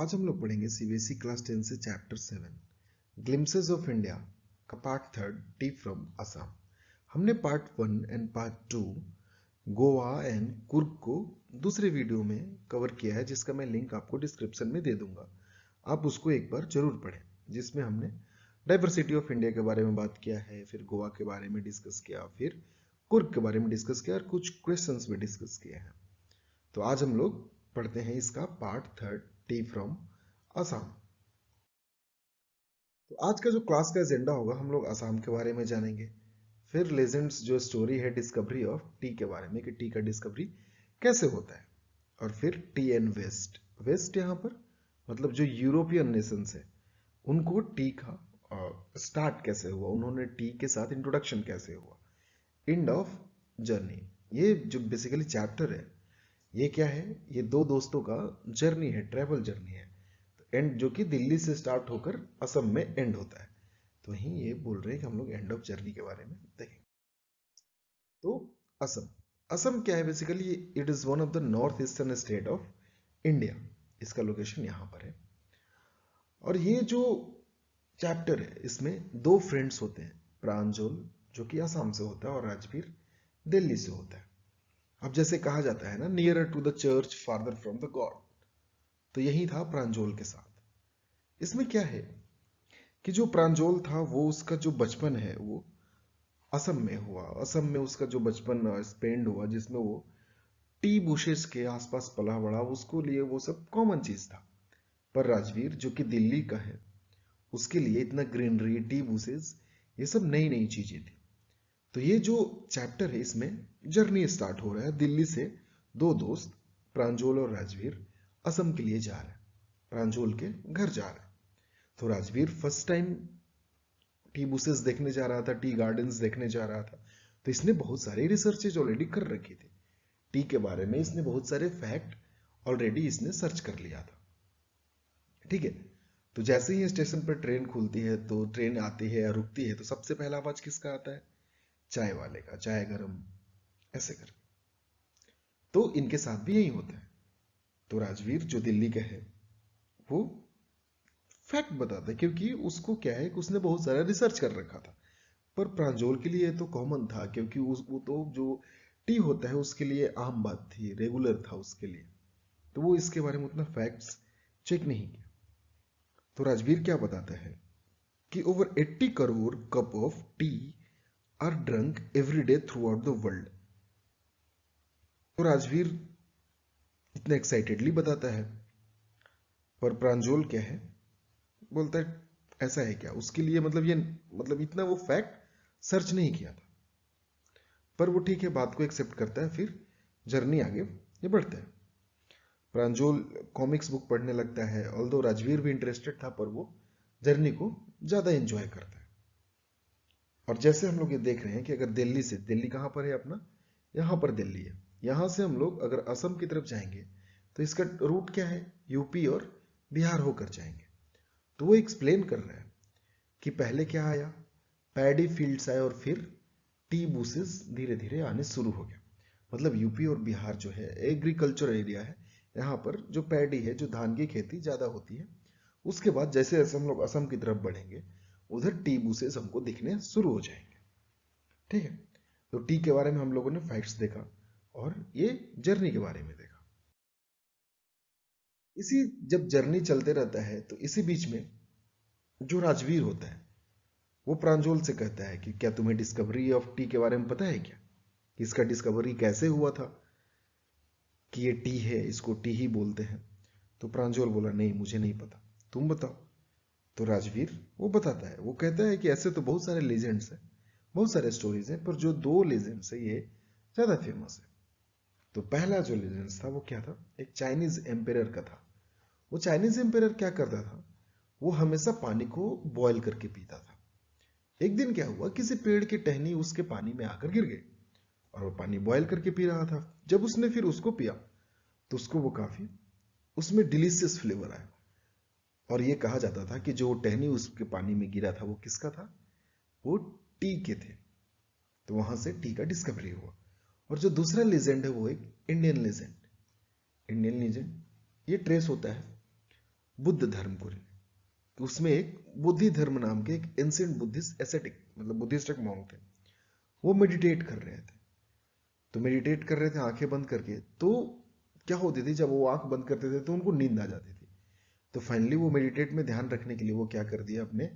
आज हम लोग पढ़ेंगे सीबीएसई क्लास 10 से चैप्टर 7 ग्लिम्सेस ऑफ इंडिया का पार्ट 3 टी फ्रॉम असम। हमने part 1 and part 2 Goa and Coorg को दूसरे वीडियो में कवर किया है, जिसका मैं लिंक आपको डिस्क्रिप्शन में दे दूंगा। आप उसको एक बार जरूर पढ़ें, जिसमें हमने डाइवर्सिटी ऑफ इंडिया के बारे में बात किया है, फिर गोवा के बारे में डिस्कस किया, फिर कुर्ग के बारे में डिस्कस किया और कुछ क्वेश्चंस भी डिस्कस किए हैं। तो आज हम लोग पढ़ते हैं इसका पार्ट 3 टी फ्रॉम असम। तो आज का जो क्लास का एजेंडा होगा, हम लोग असम के बारे में जानेंगे, फिर लेजेंड्स जो स्टोरी है डिस्कवरी ऑफ टी के बारे में कि टी का डिस्कवरी कैसे होता है, और फिर टी एंड वेस्ट। वेस्ट यहाँ पर मतलब जो यूरोपियन नेशंस है उनको टी का स्टार्ट कैसे हुआ, उन्होंने टी के साथ इंट्रोडक्शन कैसे हुआ, एंड ऑफ जर्नी। ये जो बेसिकली चैप्टर है ये क्या है, ये दो दोस्तों का जर्नी है, ट्रैवल जर्नी है, एंड जो कि दिल्ली से स्टार्ट होकर असम में एंड होता है। तो वहीं ये बोल रहे हैं कि हम लोग एंड ऑफ जर्नी के बारे में देखेंगे। तो असम, असम क्या है basically, it is one of the north eastern state of India. इसका लोकेशन यहाँ पर है। और ये जो चैप्टर है इसमें दो फ्रेंड्स होते हैं, प्रांजल जो कि असम से होता है और राजवीर दिल्ली से होता है। अब जैसे कहा जाता है ना, nearer to the church farther from the God, तो यही था प्रांजोल के साथ। इसमें क्या है कि जो प्रांजोल था वो उसका जो बचपन है वो असम में हुआ। असम में उसका जो बचपन स्पेंड हुआ, जिसमें वो टी बुशेस के आसपास पला बड़ा, उसको लिए वो सब कॉमन चीज था। पर राजवीर जो कि दिल्ली का है, उसके लिए इतना ग्रीनरी, टी बुशेस, ये सब नई नई चीजें थी। तो ये जो चैप्टर है इसमें जर्नी स्टार्ट हो रहा है दिल्ली से। दो दोस्त प्रांजोल और राजवीर असम के लिए जा रहे हैं, प्रांजोल के घर जा रहे हैं। तो Rajveer first time T buses देखने जा रहा था, टी गार्डन्स देखने जा रहा था। तो इसने बहुत सारी रिसर्चेज ऑलरेडी कर रखी थी टी के बारे में, इसने बहुत सारे फैक्ट ऑलरेडी इसने सर्च कर लिया था। ठीक है। तो जैसे ही स्टेशन पर ट्रेन खुलती है, तो ट्रेन आती है या रुकती है, तो सबसे पहला आवाज किसका आता है? चाय वाले का, चाय गरम, ऐसे कर। तो इनके साथ भी यही होता है। तो राजवीर जो दिल्ली का है वो फैक्ट बताता है, क्योंकि उसको क्या है कि उसने बहुत सारा रिसर्च कर रखा था। पर प्रांजोल के लिए तो कॉमन था, क्योंकि वो तो जो टी होता है उसके लिए आम बात थी, रेगुलर था उसके लिए। तो वो इसके बारे में उतना फैक्ट्स चेक नहीं किया। तो राजवीर क्या बताता है कि over 80 crore cup of T R drunk every day through out the world. तो राजवीर इतना एक्साइटेडली बताता है, पर प्रांजोल क्या है, बोलता है ऐसा है क्या, उसके लिए मतलब ये मतलब इतना वो फैक्ट सर्च नहीं किया था। पर वो ठीक है, बात को एक्सेप्ट करता है। फिर जर्नी आगे ये बढ़ता है। प्रांजोल कॉमिक्स बुक पढ़ने लगता है, ऑल्दो राजवीर भी इंटरेस्टेड था, पर वो जर्नी को ज्यादा एंजॉय करता है। और जैसे हम लोग ये देख रहे हैं कि अगर दिल्ली से, दिल्ली कहाँ पर है अपना, यहाँ पर दिल्ली है, यहाँ से हम लोग अगर असम की तरफ जाएंगे तो इसका रूट क्या है, यूपी और बिहार होकर जाएंगे। तो वो एक्सप्लेन कर रहा है कि पहले क्या आया, पैडी फील्ड्स आए, और फिर टी बूसेस धीरे धीरे आने शुरू हो गया। मतलब यूपी और बिहार जो है एग्रीकल्चर एरिया है, यहाँ पर जो पैडी है, जो धान की खेती ज्यादा होती है। उसके बाद जैसे जैसे हम लोग असम की तरफ बढ़ेंगे, उधर टी बूसेस हमको दिखने शुरू हो जाएंगे। ठीक है। तो टी के बारे में हम लोगों ने फैक्ट्स देखा और ये जर्नी के बारे में देखा। इसी जब जर्नी चलते रहता है तो इसी बीच में जो राजवीर होता है वो प्रांजोल से कहता है कि क्या तुम्हें डिस्कवरी ऑफ टी के बारे में पता है क्या, कि इसका डिस्कवरी कैसे हुआ था, कि ये टी है, इसको टी ही बोलते हैं। तो प्रांजोल बोला नहीं, मुझे नहीं पता, तुम बताओ। तो राजवीर वो बताता है, वो कहता है कि ऐसे तो बहुत सारे लेजेंड्स हैं, बहुत सारे स्टोरीज हैं, पर जो दो लेजेंड्स है ये ज्यादा फेमस है। तो पहला जो लेजेंड्स था वो क्या था, एक चाइनीज एम्पेरर का था। वो चाइनीज एम्पेरर क्या करता था, वो हमेशा पानी को बॉयल करके पीता था। एक दिन क्या हुआ, किसी पेड़ की टहनी उसके पानी में आकर गिर गई और वो पानी बॉयल करके पी रहा था। जब उसने फिर उसको पिया तो उसको वो काफी, उसमें डिलीशियस फ्लेवर आया। और ये कहा जाता था कि जो टहनी उसके पानी में गिरा था वो किसका था, वो टी के थे। तो वहां से टी का डिस्कवरी हुआ। और जो दूसरा लेजेंड है वो एक इंडियन लेजेंड, इंडियन लेजेंड ये ट्रेस होता है बुद्ध धर्म को रिलेटेड। तो उसमें एक बुद्धि धर्म नाम के एक एंशिएंट बुद्धिस्ट एसेटिक मतलब बुद्धिस्ट एक मॉन्क थे, वो मेडिटेट कर रहे थे। तो मेडिटेट कर रहे थे आंखें बंद करके, तो क्या होती थी जब वो आंख बंद करते थे तो उनको नींद आ जाती थी। तो फाइनली वो मेडिटेट में ध्यान रखने के लिए वो क्या कर दिया, अपने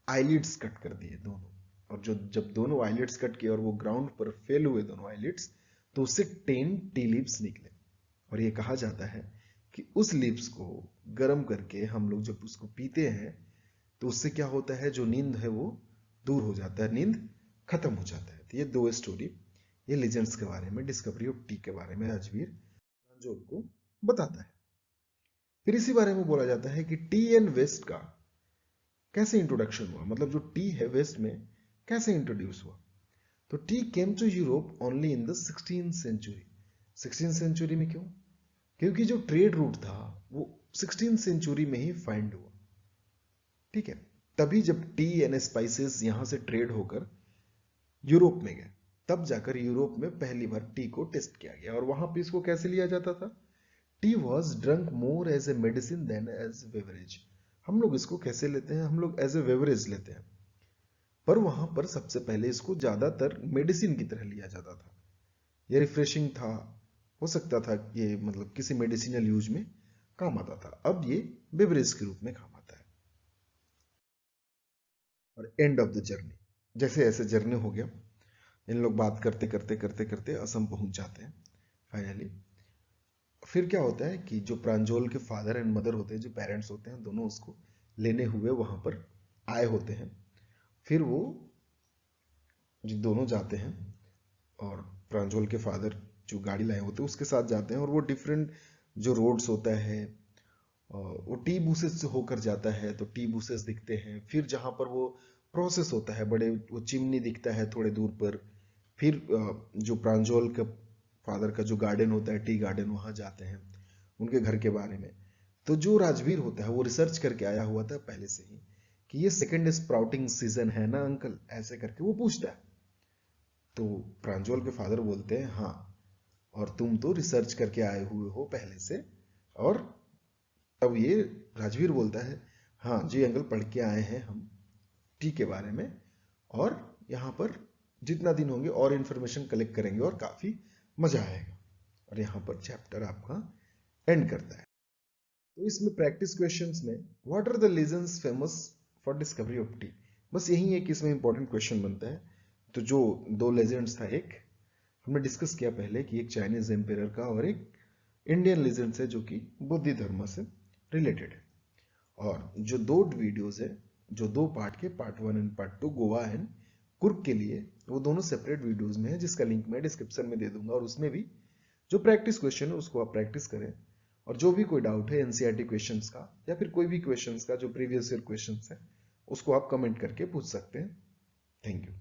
आईलिड्स कट कर दिए दोनों। और जो जब दोनों आईलिड्स कट किए और वो ग्राउंड पर फेल हुए दोनों आईलिड्स, तो उससे 10 टी लीव्स निकले। और ये कहा जाता है कि उस लीव्स को गर्म करके हम लोग जब उसको पीते हैं तो उससे क्या होता है, जो नींद है वो दूर हो जाता है, नींद खत्म हो जाता है। तो ये दो स्टोरी, ये लेजेंड्स के बारे में, डिस्कवरी ऑफ टी के बारे में राजवीर प्रांजल को बताता है। फिर इसी बारे में बोला जाता है कि टी एंड वेस्ट का कैसे इंट्रोडक्शन हुआ, मतलब जो टी है वेस्ट में कैसे इंट्रोड्यूस हुआ। तो tea came to Europe only in the 16th century. 16th century में क्यों? क्योंकि जो ट्रेड रूट था वो 16th सेंचुरी में ही फाइंड हुआ। ठीक है, तभी जब टी एंड स्पाइसेस यहां से ट्रेड होकर यूरोप में गए, तब जाकर यूरोप में पहली बार टी को टेस्ट किया गया। और वहां पे इसको कैसे लिया जाता था? Tea was drunk more as a medicine than as beverage. हम लोग इसको कैसे लेते हैं? हम लोग एज ए बेवरेज लेते हैं, पर वहां पर सबसे पहले इसको ज्यादातर मेडिसिन की तरह लिया जाता था। ये रिफ्रेशिंग था, हो सकता था ये मतलब किसी मेडिसिनल यूज में काम आता था। अब ये बेवरेज के रूप में काम आता है। और एंड ऑफ द जर्नी, जैसे ऐसे जर्नी हो गया, इन लोग बात करते करते करते करते असम पहुंच जाते हैं फाइनली। फिर क्या होता है कि जो प्रांजोल के फादर एंड मदर होते हैं, जो पेरेंट्स होते हैं, दोनों उसको लेने हुए वहां पर आए होते हैं। फिर वो जो दोनों जाते हैं और प्रांजोल के फादर जो गाड़ी लाए होते हैं उसके साथ जाते हैं, और वो डिफरेंट जो रोड्स होता है वो टी बूसेस से होकर जाता है। तो टी बूसेस दिखते हैं, फिर जहां पर वो प्रोसेस होता है बड़े, वो चिमनी दिखता है थोड़े दूर पर। फिर जो प्रांजोल का फादर का जो गार्डन होता है, टी गार्डन, वहां जाते हैं उनके घर के बारे में। तो जो राजवीर होता है वो रिसर्च करके आया हुआ था पहले से ही कि ये सेकेंड स्प्राउटिंग सीजन है ना अंकल, ऐसे करके वो पूछता है। तो प्रांजोल के फादर बोलते हैं हाँ, और तुम तो रिसर्च करके आए हुए हो पहले से। और तब ये राजवीर बोलता है हाँ जी अंकल, पढ़ के आए हैं हम टी के बारे में, और यहाँ पर जितना दिन होंगे और इंफॉर्मेशन कलेक्ट करेंगे और काफी मजा आएगा। और यहाँ पर चैप्टर आपका एंड करता है। तो इसमें प्रैक्टिस क्वेश्चंस में what are the legends famous for discovery of tea, बस यही एक इसमें इंपॉर्टेंट क्वेश्चन बनता है। तो जो दो लेजेंड्स था, एक हमने डिस्कस किया पहले कि एक चाइनीज एम्पेयर का और एक इंडियन लेजेंड्स है जो कि बुद्धि धर्म से रिलेटेड है। और जो दो वीडियोस है, जो दो पार्ट के, part 1 and part 2, Goa and Coorg के लिए, वो दोनों सेपरेट वीडियोस में है, जिसका लिंक मैं डिस्क्रिप्शन में दे दूंगा। और उसमें भी जो प्रैक्टिस क्वेश्चन है उसको आप प्रैक्टिस करें। और जो भी कोई डाउट है एनसीईआरटी क्वेश्चंस का या फिर कोई भी क्वेश्चंस का जो प्रीवियस ईयर क्वेश्चंस है, उसको आप कमेंट करके पूछ सकते हैं। Thank you.